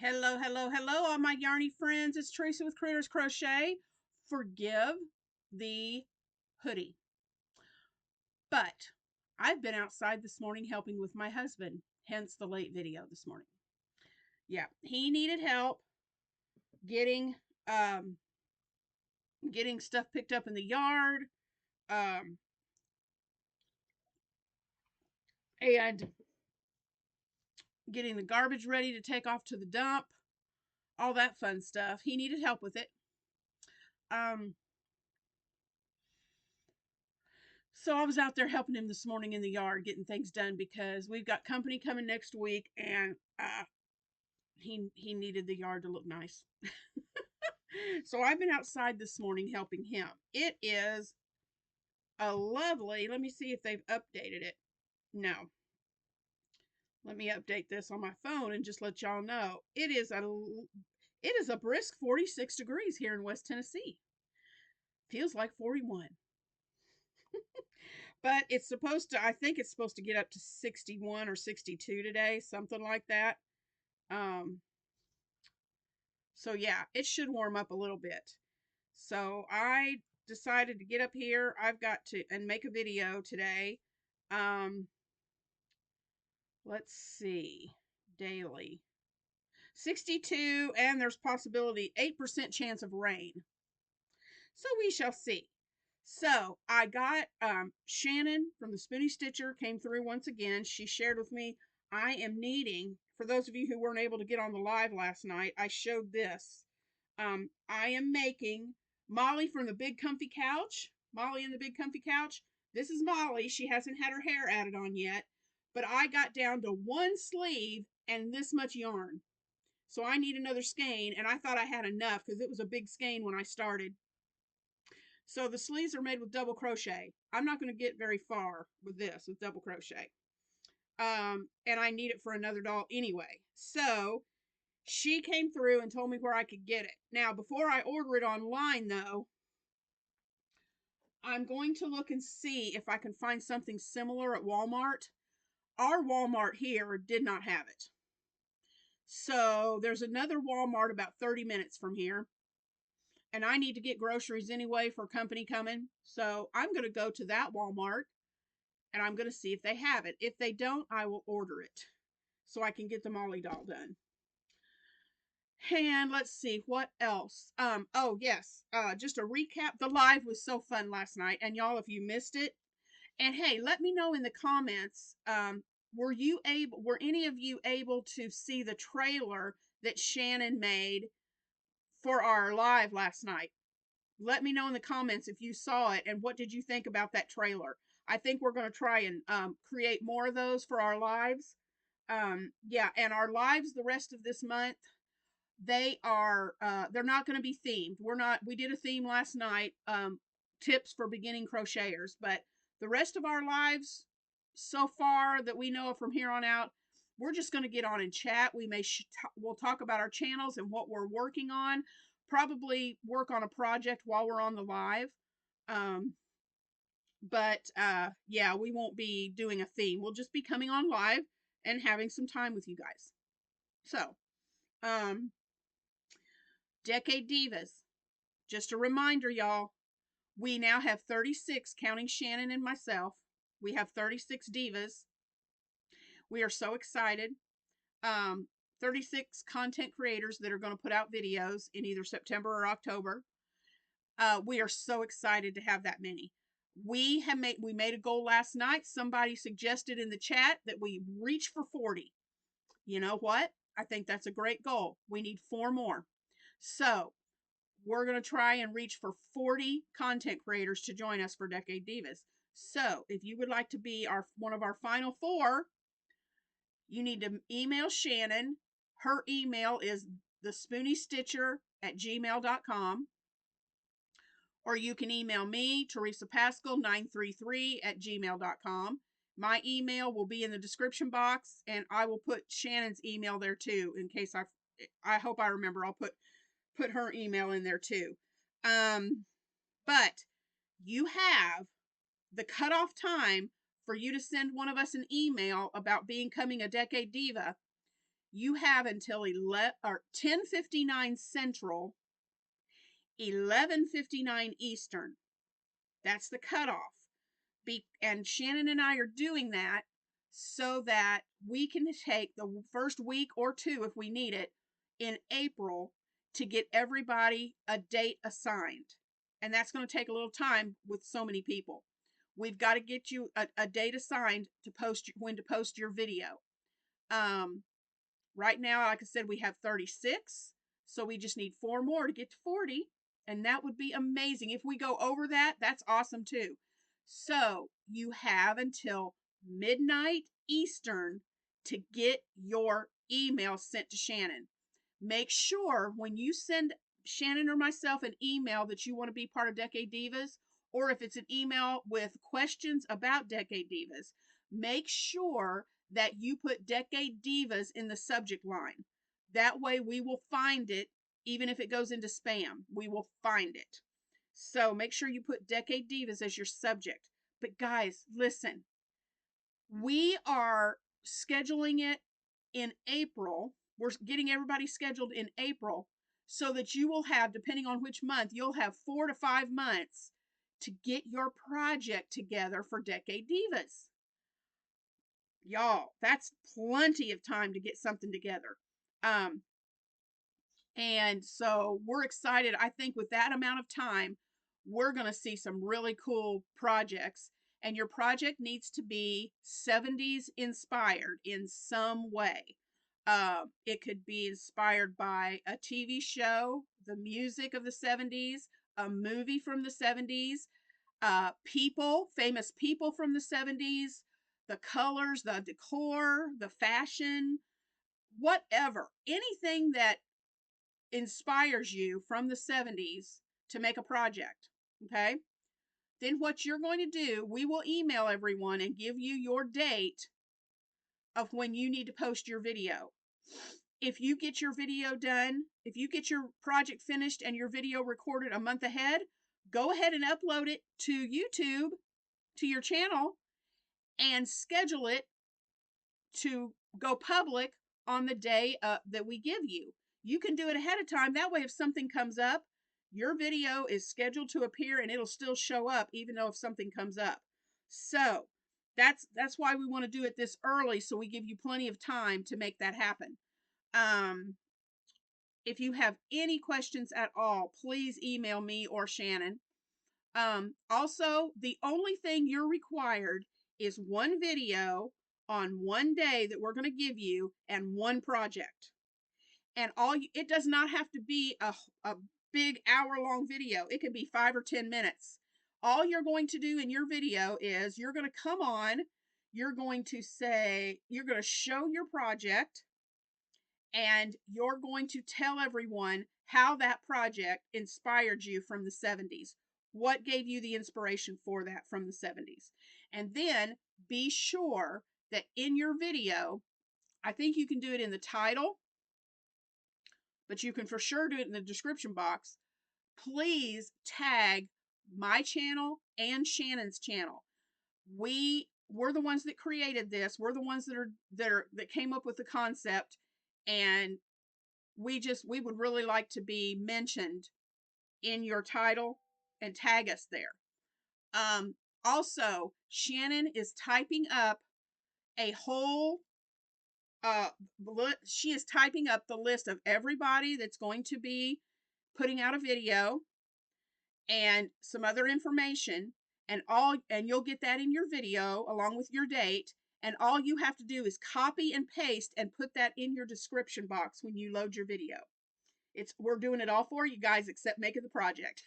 Hello, hello, hello, all my yarny friends. It's Teresa with Creators Crochet. Forgive the hoodie. But I've been outside this morning helping with my husband, hence the late video this morning. Yeah, he needed help getting um getting stuff picked up in the yard, um and getting the garbage ready to take off to the dump, all that fun stuff. He needed help with it. Um So I was out there helping him this morning in the yard, getting things done because we've got company coming next week, and he needed the yard to look nice. So I've been outside this morning helping him. It is a lovely. Let me see if they've updated it. No, let me update this on my phone and just let y'all know it is a brisk 46 degrees here in West Tennessee. Feels like 41. But it's supposed to, I think it's supposed to get up to 61 or 62 today, something like that. Um, so yeah, it should warm up a little bit. So I decided to get up here. I've got to and make a video today. Um, let's see. Daily 62, and there's possibility 8% chance of rain. So we shall see. So I got Shannon from the Spoonie Stitcher came through once again. She shared with me I am needing, for those of you who weren't able to get on the live last night, I showed this. I am making Molly from the Big Comfy Couch. Molly in the Big Comfy Couch. This is Molly. She hasn't had her hair added on yet, but I got down to one sleeve and this much yarn. So I need another skein, and I thought I had enough because it was a big skein when I started. So the sleeves are made with double crochet. I'm not going to get very far with this, with double crochet. And I need it for another doll anyway. So she came through and told me where I could get it. Now, before I order it online, though, I'm going to look and see if I can find something similar at Walmart. Our Walmart here did not have it. So there's another Walmart about 30 minutes from here. And I need to get groceries anyway for company coming. So I'm going to go to that Walmart and I'm going to see if they have it. If they don't, I will order it so I can get the Molly doll done. And let's see what else. Oh yes, just a recap. The live was so fun last night, and y'all, if you missed it, and hey, let me know in the comments. Were any of you able to see the trailer that Shannon made for our live last night? Let me know in the comments if you saw it and what did you think about that trailer. I think we're going to try and create more of those for our lives. Yeah, and our lives the rest of this month, they're not going to be themed. We did a theme last night, tips for beginning crocheters, but the rest of our lives so far that we know of from here on out, we're just going to get on and chat. We'll talk about our channels and what we're working on, probably work on a project while we're on the live. um but yeah, we won't be doing a theme. We'll just be coming on live and having some time with you guys. So um Decade Divas, just a reminder, y'all, we now have 36, counting Shannon and myself. We have 36 divas. We are so excited. 36 content creators that are going to put out videos in either September or October. We are so excited to have that many. We made a goal last night. Somebody suggested in the chat that we reach for 40. You know what? I think that's a great goal. We need 4 more. So we're going to try and reach for 40 content creators to join us for Decade Divas. So if you would like to be one of our final 4, you need to email Shannon. Her email is thespooniestitcher@gmail.com. Or you can email me, Teresa Paschall 933@gmail.com. My email will be in the description box, and I will put Shannon's email there too, in case I hope I remember. I'll put her email in there too. But you have the cutoff time for you to send one of us an email about becoming a Decade Diva you have until 10:59 Central, 11:59 Eastern. That's the cutoff. And Shannon and I are doing that so that we can take the first week or two, if we need it, in April to get everybody a date assigned. And that's going to take a little time with so many people. We've got to get you a date assigned to post when to post your video. Right now, like I said, we have 36. So we just need 4 more to get to 40. And that would be amazing. If we go over that, that's awesome too. So you have until midnight Eastern to get your email sent to Shannon. Make sure when you send Shannon or myself an email that you want to be part of Decade Divas, or if it's an email with questions about Decade Divas, make sure that you put Decade Divas in the subject line. That way we will find it, even if it goes into spam, we will find it. So make sure you put Decade Divas as your subject. But guys, listen, we are scheduling it in April. We're getting everybody scheduled in April so that you will have, depending on which month, you'll have 4 to 5 months to get your project together for Decade Divas. Y'all, that's plenty of time to get something together. And so we're excited. I think with that amount of time, we're going to see some really cool projects. And your project needs to be 70s inspired in some way. It could be inspired by a TV show, the music of the 70s, a movie from the 70s, people, famous people from the 70s, the colors, the decor, the fashion, whatever. Anything that inspires you from the 70s to make a project. Okay. Then what you're going to do, we will email everyone and give you your date of when you need to post your video. If you get your video done, if you get your project finished and your video recorded a month ahead, go ahead and upload it to YouTube, to your channel, and schedule it to go public on the day that we give you. You can do it ahead of time. That way, if something comes up, your video is scheduled to appear and it'll still show up even though if something comes up. So that's why we want to do it this early, so we give you plenty of time to make that happen. If you have any questions at all, please email me or Shannon. Also, the only thing you're required is one video on one day that we're going to give you and one project. And it does not have to be a big hour-long video. It can be 5 or 10 minutes. All you're going to do in your video is you're going to come on, you're going to show your project, and you're going to tell everyone how that project inspired you from the 70s. What gave you the inspiration for that from the 70s? And then be sure that in your video, I think you can do it in the title, but you can for sure do it in the description box. Please tag my channel and Shannon's channel. We're the ones that created this. We're the ones that came up with the concept, and we would really like to be mentioned in your title and tag us there. Also, Shannon is typing up a whole she is typing up the list of everybody that's going to be putting out a video and some other information, and you'll get that in your video along with your date, and all you have to do is copy and paste and put that in your description box when you load your video. We're doing it all for you guys except making the project.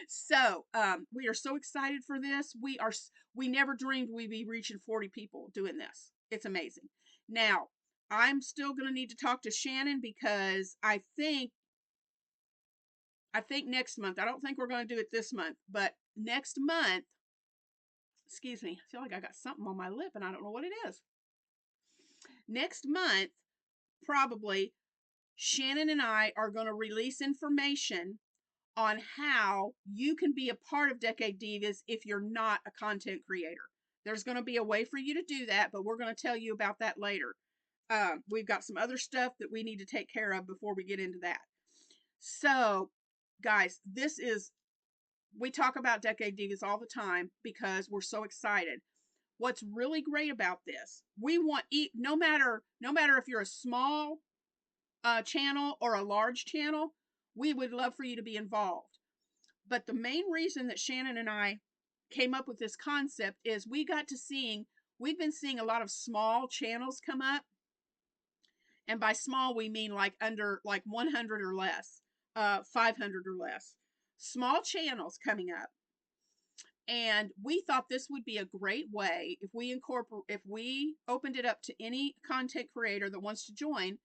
So we are so excited for this. We never dreamed we'd be reaching 40 people doing this. It's amazing. Now, I'm still going to need to talk to Shannon because I think next month, I don't think we're going to do it this month, but next month, excuse me, I feel like I got something on my lip and I don't know what it is. Next month, probably, Shannon and I are going to release information on how you can be a part of Decade Divas if you're not a content creator. There's going to be a way for you to do that, but we're going to tell you about that later. we've got some other stuff that we need to take care of before we get into that. So, guys, we talk about Decade Divas all the time because we're so excited. What's really great about this, we want, no matter if you're a small channel or a large channel, we would love for you to be involved. But the main reason that Shannon and I came up with this concept is we've been seeing a lot of small channels come up. And by small, we mean like under like 100 or less, 500 or less. Small channels coming up. And we thought this would be a great way if we opened it up to any content creator that wants to join,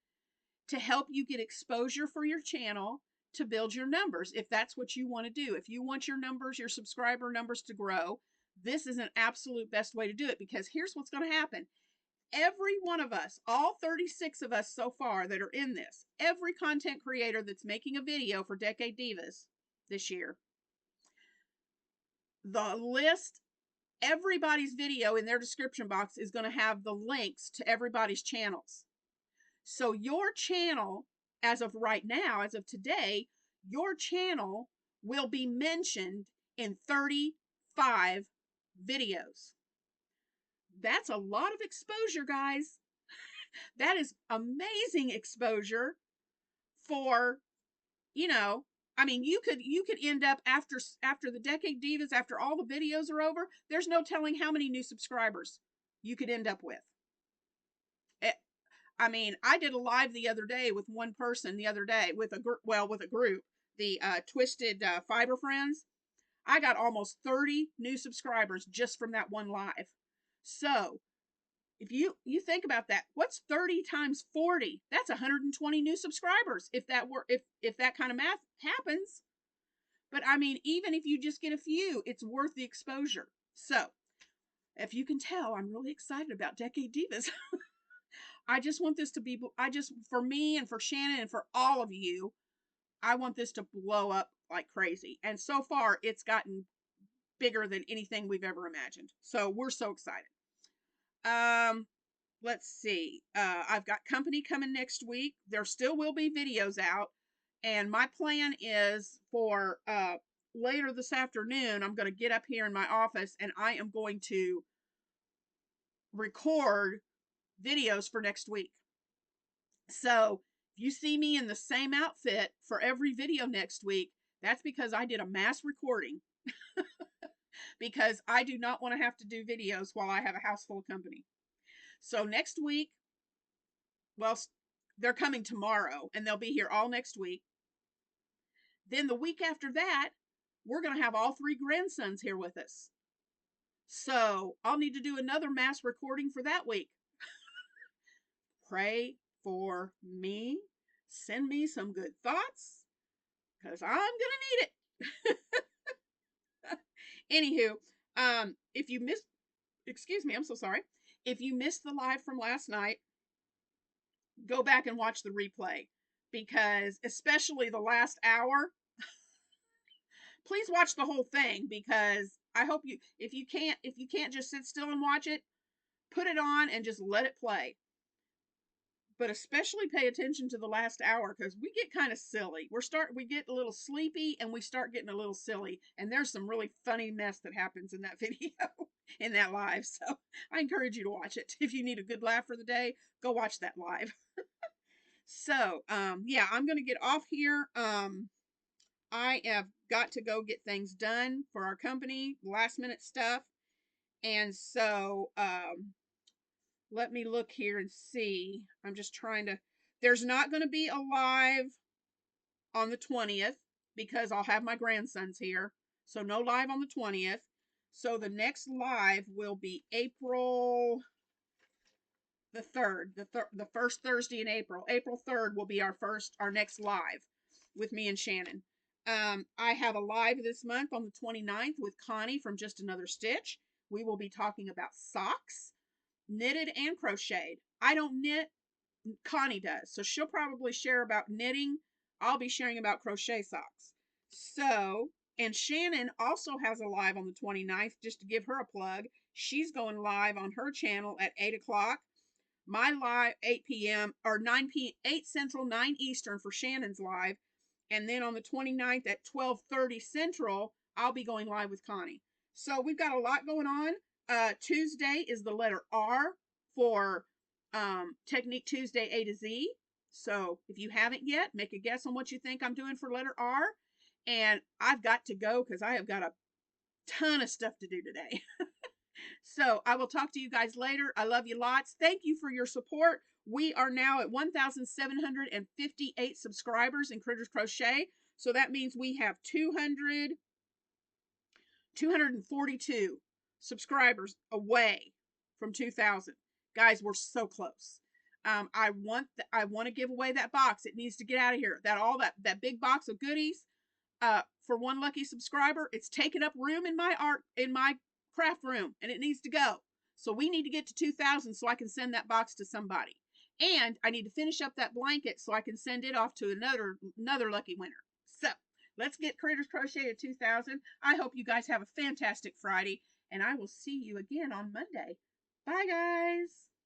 to help you get exposure for your channel, to build your numbers if that's what you want to do. If you want your subscriber numbers to grow, this is an absolute best way to do it, because here's what's going to happen. Every one of us, all 36 of us so far that are in this, every content creator that's making a video for Decade Divas this year, the list, everybody's video in their description box is going to have the links to everybody's channels. So your channel, as of right now, as of today, your channel will be mentioned in 35 videos. That's a lot of exposure, guys. That is amazing exposure for, I mean, you could end up after the Decade Divas, after all the videos are over, there's no telling how many new subscribers you could end up with. I mean, I did a live the other day with one person with a group, the Twisted Fiber Friends. I got almost 30 new subscribers just from that one live. So if you think about that, what's 30 times 40? That's 120 new subscribers if that kind of math happens. But I mean, even if you just get a few, it's worth the exposure. So if you can tell, I'm really excited about Decade Divas. I just want this to be, for me and for Shannon and for all of you, I want this to blow up like crazy. And so far, it's gotten bigger than anything we've ever imagined. So we're so excited. Let's see. I've got company coming next week. There still will be videos out. And my plan is for later this afternoon, I'm going to get up here in my office and I am going to record videos for next week. So if you see me in the same outfit for every video next week, that's because I did a mass recording. Because I do not want to have to do videos while I have a house full of company. So next week, well, they're coming tomorrow and they'll be here all next week. Then the week after that, we're going to have all 3 grandsons here with us. So I'll need to do another mass recording for that week. Pray for me. Send me some good thoughts, because I'm going to need it. Anywho, if you missed, excuse me, I'm so sorry. If you missed the live from last night, go back and watch the replay, because especially the last hour, please watch the whole thing, because I hope if you can't just sit still and watch it, put it on and just let it play. But especially pay attention to the last hour, because we get kind of silly. We get a little sleepy and we start getting a little silly. And there's some really funny mess that happens in that video, in that live. So I encourage you to watch it. If you need a good laugh for the day, go watch that live. So, yeah, I'm going to get off here. I have got to go get things done for our company, last minute stuff. And so, let me look here and see. I'm just trying to, there's not going to be a live on the 20th because I'll have my grandsons here. So no live on the 20th. So the next live will be April the 3rd, the first Thursday in April. April 3rd will be our next live with me and Shannon. I have a live this month on the 29th with Connie from Just Another Stitch. We will be talking about socks, knitted and crocheted. I don't knit, Connie does, so she'll probably share about knitting. I'll be sharing about crochet socks. So, and Shannon also has a live on the 29th, just to give her a plug. She's going live on her channel at 8 o'clock. my live 8 p.m. or 8 Central, 9 Eastern for Shannon's live. And then on the 29th at 12:30 Central, I'll be going live with Connie. So we've got a lot going on. Tuesday is the letter R for Technique Tuesday A to Z. So if you haven't yet, make a guess on what you think I'm doing for letter R. And I've got to go because I have got a ton of stuff to do today. So I will talk to you guys later. I love you lots. Thank you for your support. We are now at 1,758 subscribers in Critters Crochet. So that means we have 242 subscribers away from 2,000. Guys, we're so close. I want to give away that box. It needs to get out of here. That big box of goodies for one lucky subscriber. It's taking up room in my craft room, and it needs to go. So we need to get to 2,000 so I can send that box to somebody. And I need to finish up that blanket so I can send it off to another lucky winner. So let's get Critters Crochet at 2,000. I hope you guys have a fantastic Friday, and I will see you again on Monday. Bye, guys.